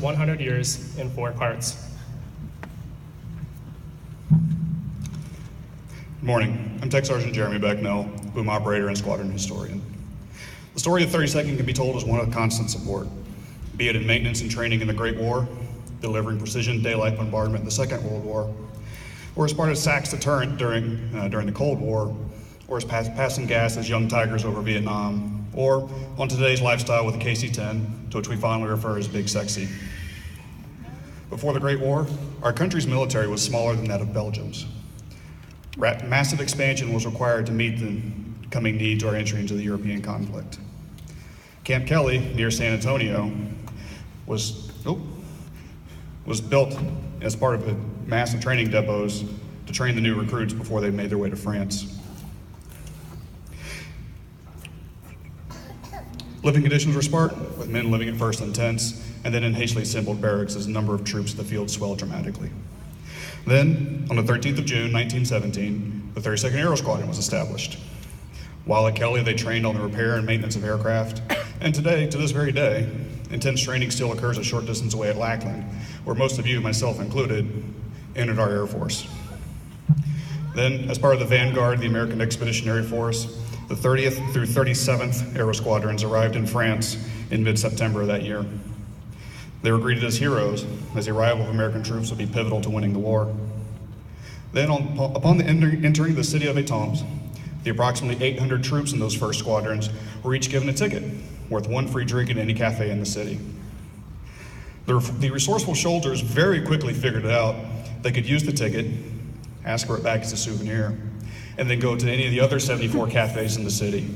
100 years in 4 parts. Good morning. I'm Tech Sergeant Jeremy Becknell, boom operator and squadron historian. The story of 32nd can be told as one of constant support, be it in maintenance and training in the Great War, delivering precision daylight bombardment in the Second World War, or as part of SAC's deterrent during the Cold War, or as passing gas as young tigers over Vietnam, or on today's lifestyle with the KC-10, to which we fondly refer as Big Sexy. Before the Great War, our country's military was smaller than that of Belgium's. Massive expansion was required to meet the coming needs or entry into the European conflict. Camp Kelly near San Antonio was built as part of a massive training depots to train the new recruits before they made their way to France. Living conditions were sparse, with men living at first in tents and then in hastily assembled barracks as the number of troops in the field swelled dramatically. Then, on the 13th of June, 1917, the 32nd Aero Squadron was established. While at Kelly, they trained on the repair and maintenance of aircraft, and today, to this very day, intense training still occurs a short distance away at Lackland, where most of you, myself included, entered our Air Force. Then, as part of the vanguard of the American Expeditionary Force, the 30th through 37th Aero Squadrons arrived in France in mid-September of that year. They were greeted as heroes, as the arrival of American troops would be pivotal to winning the war. Then, upon entering the city of Étampes, the approximately 800 troops in those first squadrons were each given a ticket, worth 1 free drink at any cafe in the city. The resourceful soldiers very quickly figured it out. They could use the ticket, ask for it back as a souvenir, and then go to any of the other 74 cafes in the city.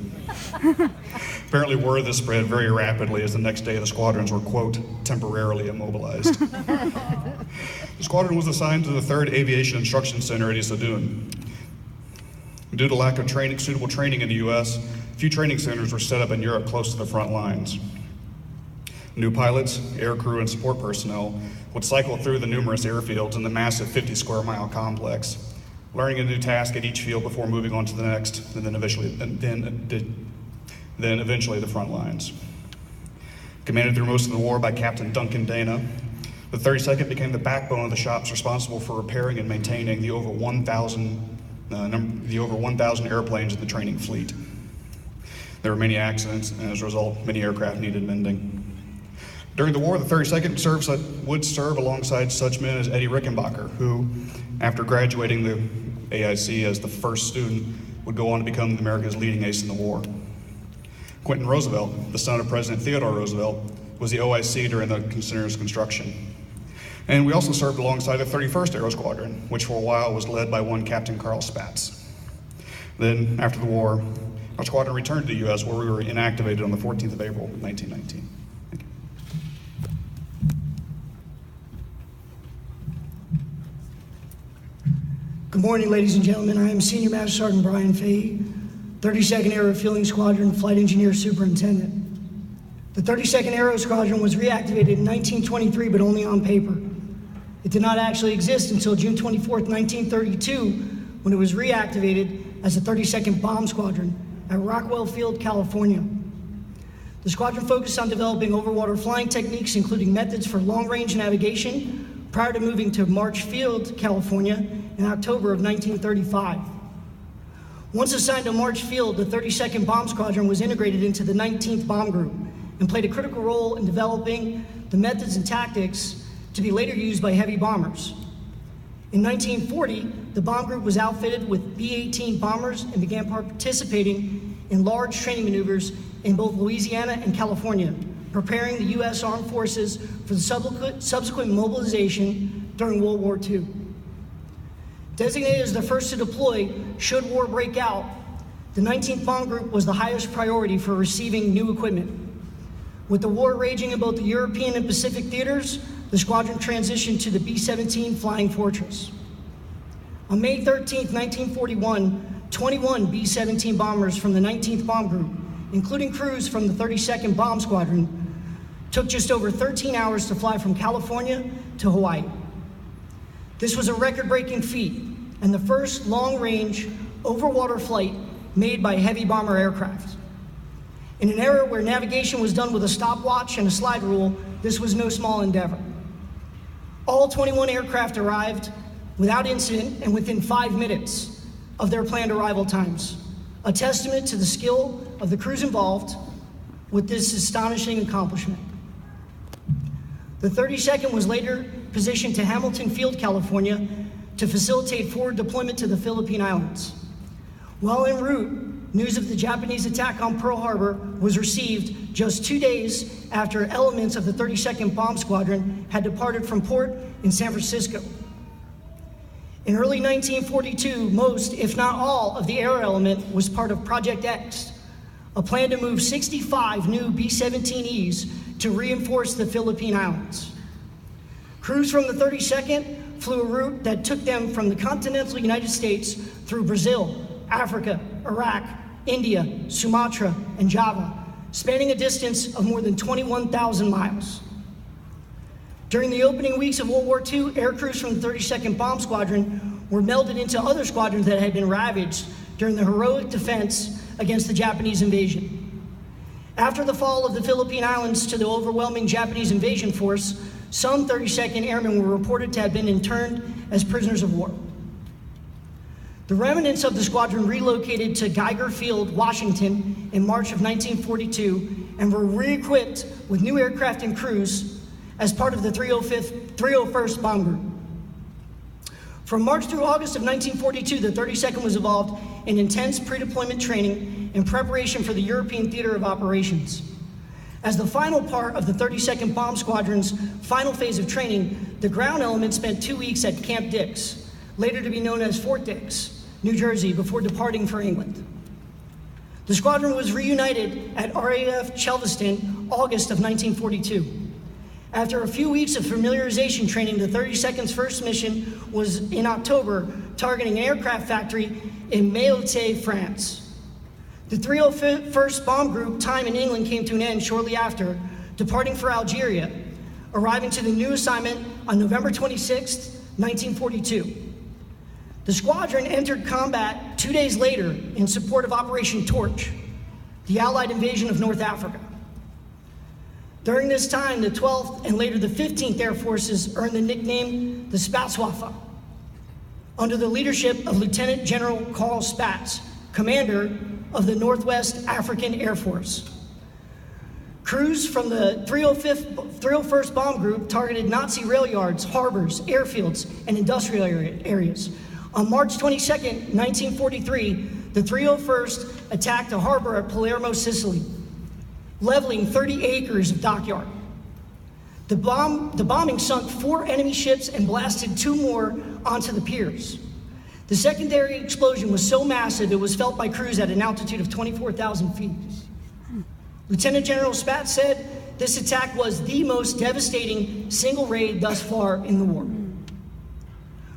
Apparently word of this spread very rapidly as the next day the squadrons were, quote, temporarily immobilized. The squadron was assigned to the 3rd Aviation Instruction Center at Issoudun. Due to lack of suitable training in the US, few training centers were set up in Europe close to the front lines. New pilots, aircrew, and support personnel would cycle through the numerous airfields in the massive 50-square-mile complex, learning a new task at each field before moving on to the next, and then eventually the front lines. Commanded through most of the war by Captain Duncan Dana, the 32nd became the backbone of the shops responsible for repairing and maintaining the over 1,000 airplanes in the training fleet. There were many accidents, and as a result, many aircraft needed mending. During the war, the 32nd would serve alongside such men as Eddie Rickenbacker, who, after graduating the AIC as the first student, would go on to become America's leading ace in the war. Quentin Roosevelt, the son of President Theodore Roosevelt, was the OIC during the center's construction. And we also served alongside the 31st Aero Squadron, which for a while was led by one Captain Carl Spatz. Then, after the war, our squadron returned to the U.S., where we were inactivated on the 14th of April, 1919. Thank you. Good morning, ladies and gentlemen. I am Senior Master Sergeant Brian Fahey, 32nd Aero Fueling Squadron Flight Engineer Superintendent. The 32nd Aero Squadron was reactivated in 1923, but only on paper. It did not actually exist until June 24, 1932, when it was reactivated as the 32nd Bomb Squadron at Rockwell Field, California. The squadron focused on developing overwater flying techniques, including methods for long-range navigation, prior to moving to March Field, California, in October of 1935. Once assigned to March Field, the 32nd Bomb Squadron was integrated into the 19th Bomb Group and played a critical role in developing the methods and tactics to be later used by heavy bombers. In 1940, the bomb group was outfitted with B-18 bombers and began participating in large training maneuvers in both Louisiana and California, preparing the U.S. Armed Forces for the subsequent mobilization during World War II. Designated as the first to deploy should war break out, the 19th Bomb Group was the highest priority for receiving new equipment. With the war raging in both the European and Pacific theaters, the squadron transitioned to the B-17 Flying Fortress. On May 13, 1941, 21 B-17 bombers from the 19th Bomb Group, including crews from the 32nd Bomb Squadron, took just over 13 hours to fly from California to Hawaii. This was a record-breaking feat and the first long-range overwater flight made by heavy bomber aircraft. In an era where navigation was done with a stopwatch and a slide rule, this was no small endeavor. All 21 aircraft arrived without incident and within 5 minutes of their planned arrival times, a testament to the skill of the crews involved with this astonishing accomplishment. The 32nd was later positioned to Hamilton Field, California, to facilitate forward deployment to the Philippine Islands. While en route, news of the Japanese attack on Pearl Harbor was received just 2 days after elements of the 32nd Bomb Squadron had departed from port in San Francisco. In early 1942, most, if not all, of the air element was part of Project X, a plan to move 65 new B-17Es to reinforce the Philippine Islands. Crews from the 32nd flew a route that took them from the continental United States through Brazil, Africa, Iraq, India, Sumatra, and Java, spanning a distance of more than 21,000 miles. During the opening weeks of World War II, air crews from the 32nd Bomb Squadron were melded into other squadrons that had been ravaged during the heroic defense against the Japanese invasion. After the fall of the Philippine Islands to the overwhelming Japanese invasion force, some 32nd Airmen were reported to have been interned as prisoners of war. The remnants of the squadron relocated to Geiger Field, Washington in March of 1942 and were re-equipped with new aircraft and crews as part of the 301st Bomb Group. From March through August of 1942, the 32nd was involved in intense pre-deployment training in preparation for the European Theater of Operations. As the final part of the 32nd Bomb Squadron's final phase of training, the ground element spent 2 weeks at Camp Dix, later to be known as Fort Dix, New Jersey, before departing for England. The squadron was reunited at RAF Chelveston, August of 1942. After a few weeks of familiarization training, the 32nd's first mission was in October, targeting an aircraft factory in Mayotte, France. The 301st Bomb Group time in England came to an end shortly after, departing for Algeria, arriving to the new assignment on November 26, 1942. The squadron entered combat 2 days later in support of Operation Torch, the Allied invasion of North Africa. During this time, the 12th and later the 15th Air Forces earned the nickname the Spatswaffe, under the leadership of Lieutenant General Carl Spaatz, commander of the Northwest African Air Force. Crews from the 301st Bomb Group targeted Nazi rail yards, harbors, airfields, and industrial areas. On March 22, 1943, the 301st attacked a harbor at Palermo, Sicily, leveling 30 acres of dockyard. The bombing sunk 4 enemy ships and blasted 2 more onto the piers. The secondary explosion was so massive it was felt by crews at an altitude of 24,000 feet. Lieutenant General Spaatz said this attack was the most devastating single raid thus far in the war.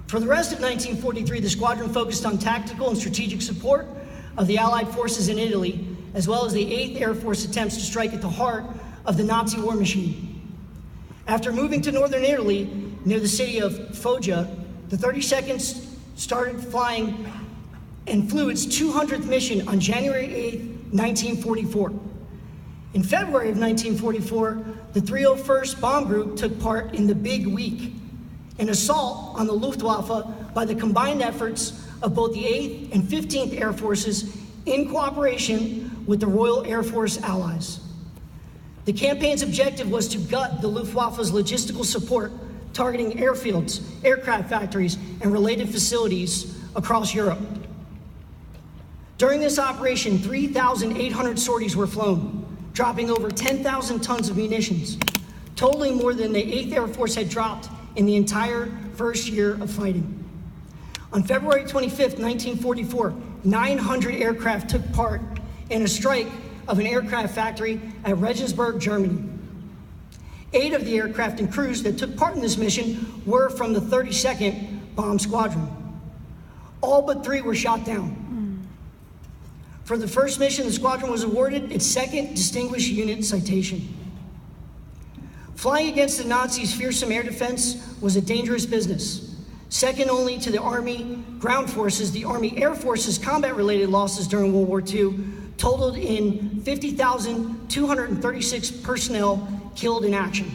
For the rest of 1943, the squadron focused on tactical and strategic support of the Allied forces in Italy, as well as the 8th Air Force attempts to strike at the heart of the Nazi war machine. After moving to northern Italy, near the city of Foggia, the 32nd started flying and flew its 200th mission on January 8, 1944. In February of 1944, the 301st Bomb Group took part in the Big Week, an assault on the Luftwaffe by the combined efforts of both the 8th and 15th Air Forces in cooperation with the Royal Air Force allies. The campaign's objective was to gut the Luftwaffe's logistical support, targeting airfields, aircraft factories, and related facilities across Europe. During this operation, 3,800 sorties were flown, dropping over 10,000 tons of munitions, totaling more than the 8th Air Force had dropped in the entire first year of fighting. On February 25, 1944, 900 aircraft took part in a strike of an aircraft factory at Regensburg, Germany. 8 of the aircraft and crews that took part in this mission were from the 32nd Bomb Squadron. All but 3 were shot down. For the first mission, the squadron was awarded its 2nd Distinguished Unit Citation. Flying against the Nazis' fearsome air defense was a dangerous business. Second only to the Army ground forces, the Army Air Force's combat-related losses during World War II totaled in 50,236 personnel killed in action.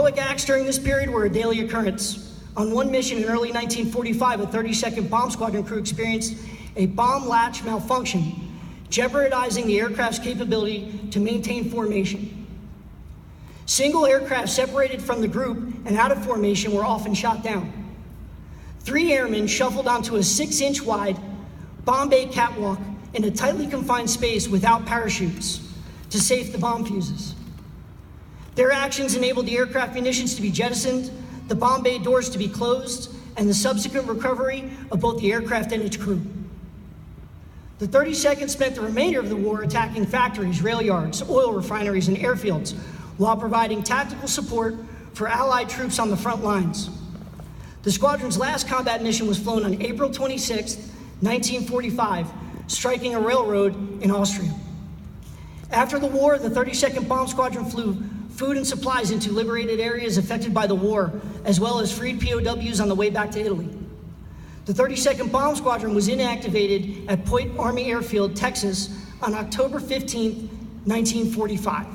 Heroic acts during this period were a daily occurrence. On one mission in early 1945, a 32nd Bomb Squadron crew experienced a bomb latch malfunction, jeopardizing the aircraft's capability to maintain formation. Single aircraft separated from the group and out of formation were often shot down. 3 airmen shuffled onto a 6-inch wide bomb bay catwalk in a tightly confined space without parachutes to safe the bomb fuses. Their actions enabled the aircraft munitions to be jettisoned, the bomb bay doors to be closed, and the subsequent recovery of both the aircraft and its crew. The 32nd spent the remainder of the war attacking factories, rail yards, oil refineries, and airfields, while providing tactical support for Allied troops on the front lines. The squadron's last combat mission was flown on April 26, 1945, striking a railroad in Austria. After the war, the 32nd Bomb Squadron flew food and supplies into liberated areas affected by the war, as well as freed POWs on the way back to Italy. The 32nd Bomb Squadron was inactivated at Point Army Airfield, Texas, on October 15, 1945.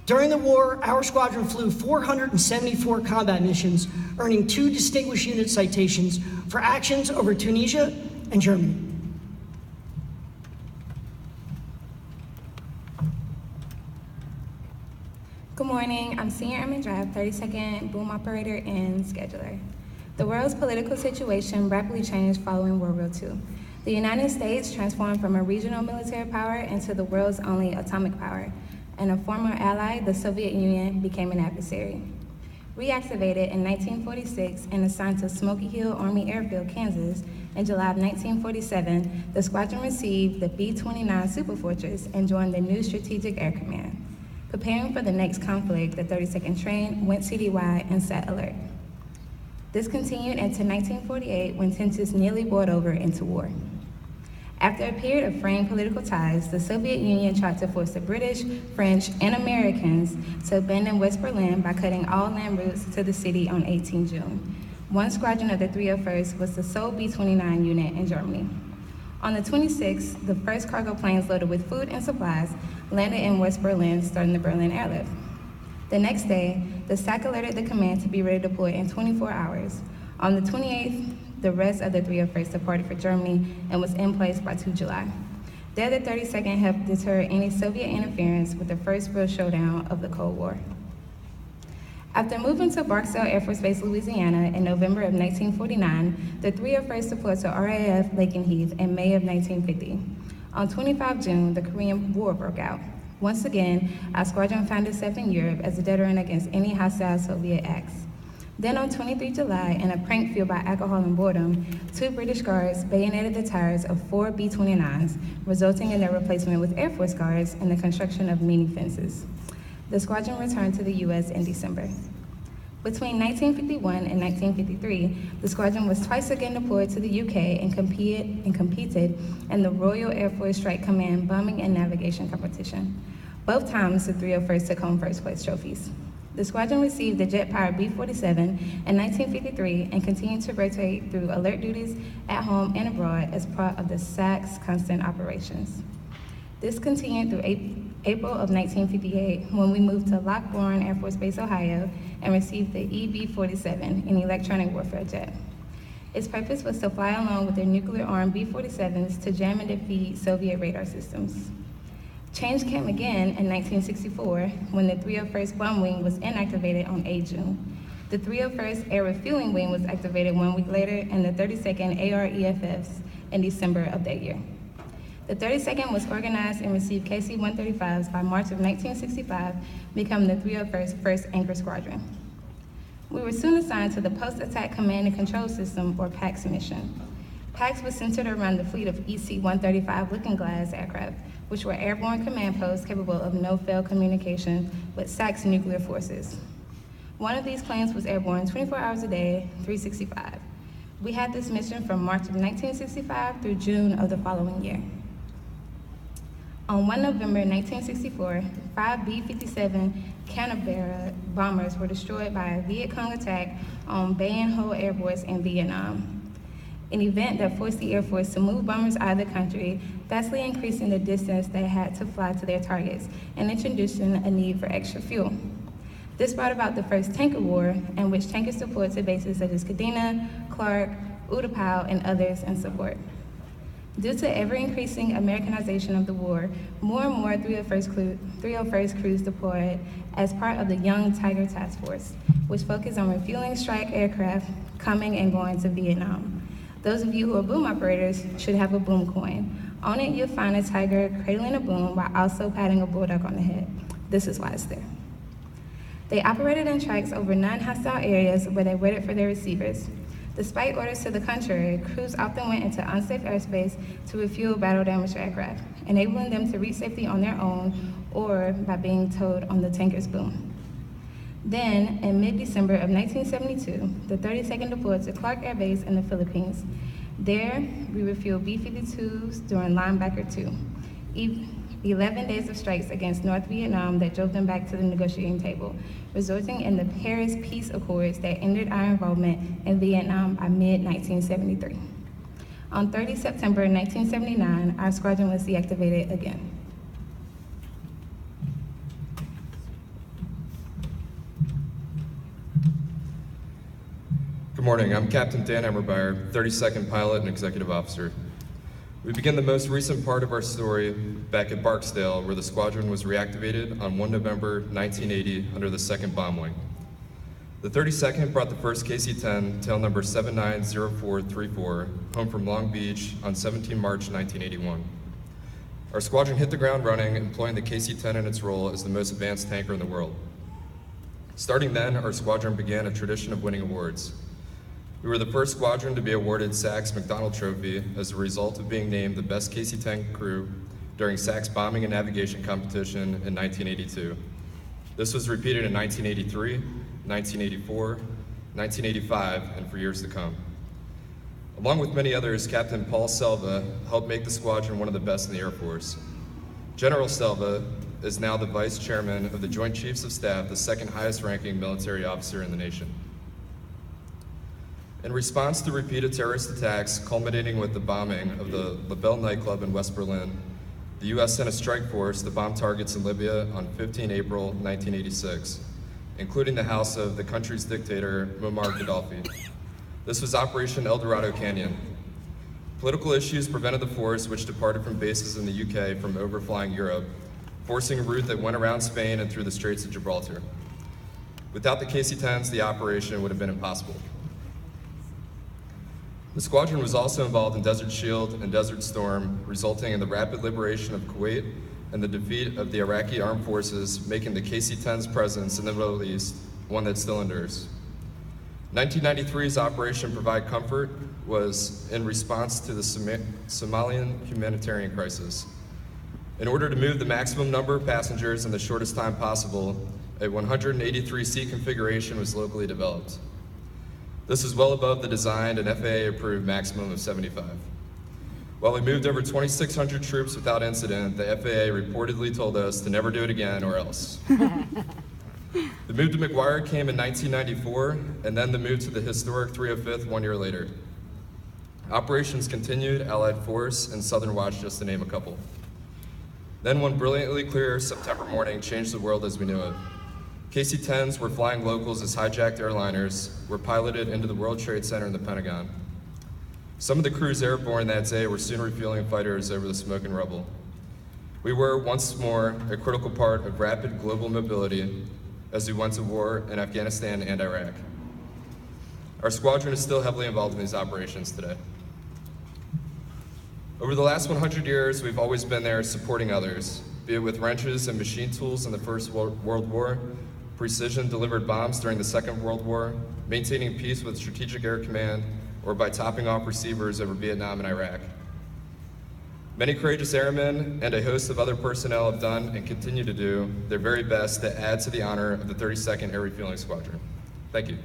During the war, our squadron flew 474 combat missions, earning 2 Distinguished Unit citations for actions over Tunisia and Germany. Good morning, I'm Senior Airman Draft, 32nd Boom Operator and Scheduler. The world's political situation rapidly changed following World War II. The United States transformed from a regional military power into the world's only atomic power, and a former ally, the Soviet Union, became an adversary. Reactivated in 1946 and assigned to Smoky Hill Army Airfield, Kansas, in July of 1947, the squadron received the B-29 Superfortress and joined the new Strategic Air Command. Preparing for the next conflict, the 32nd Train went citywide and set alert. This continued into 1948 when tensions nearly boiled over into war. After a period of fraying political ties, the Soviet Union tried to force the British, French, and Americans to abandon West Berlin by cutting all land routes to the city on 18 June. One squadron of the 301st was the sole B-29 unit in Germany. On the 26th, the first cargo planes loaded with food and supplies landed in West Berlin, starting the Berlin airlift. The next day, the SAC alerted the command to be ready to deploy in 24 hours. On the 28th, the rest of the 301st departed for Germany and was in place by 2 July. There, the 32nd helped deter any Soviet interference with the first real showdown of the Cold War. After moving to Barksdale Air Force Base, Louisiana in November of 1949, the 301st deployed to RAF Lakenheath in May of 1950. On 25 June, the Korean War broke out. Once again, our squadron found itself in Europe as a deterrent against any hostile Soviet acts. Then on 23 July, in a prank fueled by alcohol and boredom, 2 British guards bayoneted the tires of 4 B-29s, resulting in their replacement with Air Force guards and the construction of mini fences. The squadron returned to the U.S. in December. Between 1951 and 1953, the squadron was twice again deployed to the UK and competed in the Royal Air Force Strike Command bombing and navigation competition. Both times, the 301st took home first place trophies. The squadron received the jet-powered B-47 in 1953 and continued to rotate through alert duties at home and abroad as part of the SAC's constant operations. This continued through April of 1958 when we moved to Lockbourne Air Force Base, Ohio, and received the EB-47, an electronic warfare jet. Its purpose was to fly along with their nuclear-armed B-47s to jam and defeat Soviet radar systems. Change came again in 1964 when the 301st Bomb Wing was inactivated on 8 June. The 301st Air Refueling Wing was activated 1 week later, and the 32nd AREFFs in December of that year. The 32nd was organized and received KC-135s by March of 1965, becoming the 301st First Anchor Squadron. We were soon assigned to the Post-Attack Command and Control System, or PACS mission. PACS was centered around the fleet of EC-135 Looking Glass aircraft, which were airborne command posts capable of no-fail communication with SAC's nuclear forces. One of these planes was airborne 24 hours a day, 365. We had this mission from March of 1965 through June of the following year. On 1 November 1964, 5 B-57 Canberra bombers were destroyed by a Viet Cong attack on Bay Ho Air Base in Vietnam, an event that forced the Air Force to move bombers out of the country, vastly increasing the distance they had to fly to their targets and introducing a need for extra fuel. This brought about the first tanker war, in which tankers deployed to bases such as Kadena, Clark, Utapau, and others in support. Due to ever-increasing Americanization of the war, more and more 301st crews deployed as part of the Young Tiger Task Force, which focused on refueling strike aircraft coming and going to Vietnam. Those of you who are boom operators should have a boom coin. On it, you'll find a tiger cradling a boom while also patting a bulldog on the head. This is why it's there. They operated in tracks over non-hostile areas where they waited for their receivers. Despite orders to the contrary, crews often went into unsafe airspace to refuel battle-damaged aircraft, enabling them to reach safety on their own or by being towed on the tanker's boom. Then, in mid-December of 1972, the 32nd deployed to Clark Air Base in the Philippines. There, we refueled B-52s during Linebacker 2. 11 days of strikes against North Vietnam that drove them back to the negotiating table, resulting in the Paris Peace Accords that ended our involvement in Vietnam by mid-1973. On 30 September 1979, our squadron was deactivated again. Good morning, I'm Captain Dan Emmerbeyer, 32nd Pilot and Executive Officer. We begin the most recent part of our story back at Barksdale, where the squadron was reactivated on 1 November 1980 under the 2nd Bomb Wing. The 32nd brought the first KC-10, tail number 790434, home from Long Beach on 17 March 1981. Our squadron hit the ground running, employing the KC-10 in its role as the most advanced tanker in the world. Starting then, our squadron began a tradition of winning awards. We were the first squadron to be awarded SAC's McDonald Trophy as a result of being named the best KC-10 crew during SAC's bombing and navigation competition in 1982. This was repeated in 1983, 1984, 1985, and for years to come. Along with many others, Captain Paul Selva helped make the squadron one of the best in the Air Force. General Selva is now the Vice Chairman of the Joint Chiefs of Staff, the second highest ranking military officer in the nation. In response to repeated terrorist attacks culminating with the bombing of the La Belle nightclub in West Berlin, the U.S. sent a strike force to bomb targets in Libya on 15 April 1986, including the house of the country's dictator, Muammar Gaddafi. This was Operation El Dorado Canyon. Political issues prevented the force, which departed from bases in the UK, from overflying Europe, forcing a route that went around Spain and through the Straits of Gibraltar. Without the KC-10s, the operation would have been impossible. The squadron was also involved in Desert Shield and Desert Storm, resulting in the rapid liberation of Kuwait and the defeat of the Iraqi armed forces, making the KC-10's presence in the Middle East one that still endures. 1993's Operation Provide Comfort was in response to the Somalian humanitarian crisis. In order to move the maximum number of passengers in the shortest time possible, a 183-seat configuration was locally developed. This is well above the designed and FAA-approved maximum of 75. While we moved over 2,600 troops without incident, the FAA reportedly told us to never do it again or else. The move to McGuire came in 1994, and then the move to the historic 305th 1 year later. Operations continued, Allied Force, and Southern Watch, just to name a couple. Then one brilliantly clear September morning changed the world as we knew it. KC-10s were flying locals as hijacked airliners were piloted into the World Trade Center in the Pentagon. Some of the crews airborne that day were soon refueling fighters over the smoke and rubble. We were, once more, a critical part of rapid global mobility as we went to war in Afghanistan and Iraq. Our squadron is still heavily involved in these operations today. Over the last 100 years, we've always been there supporting others, be it with wrenches and machine tools in the First World War, precision-delivered bombs during the Second World War, maintaining peace with Strategic Air Command, or by topping off receivers over Vietnam and Iraq. Many courageous airmen and a host of other personnel have done and continue to do their very best to add to the honor of the 32nd Air Refueling Squadron. Thank you.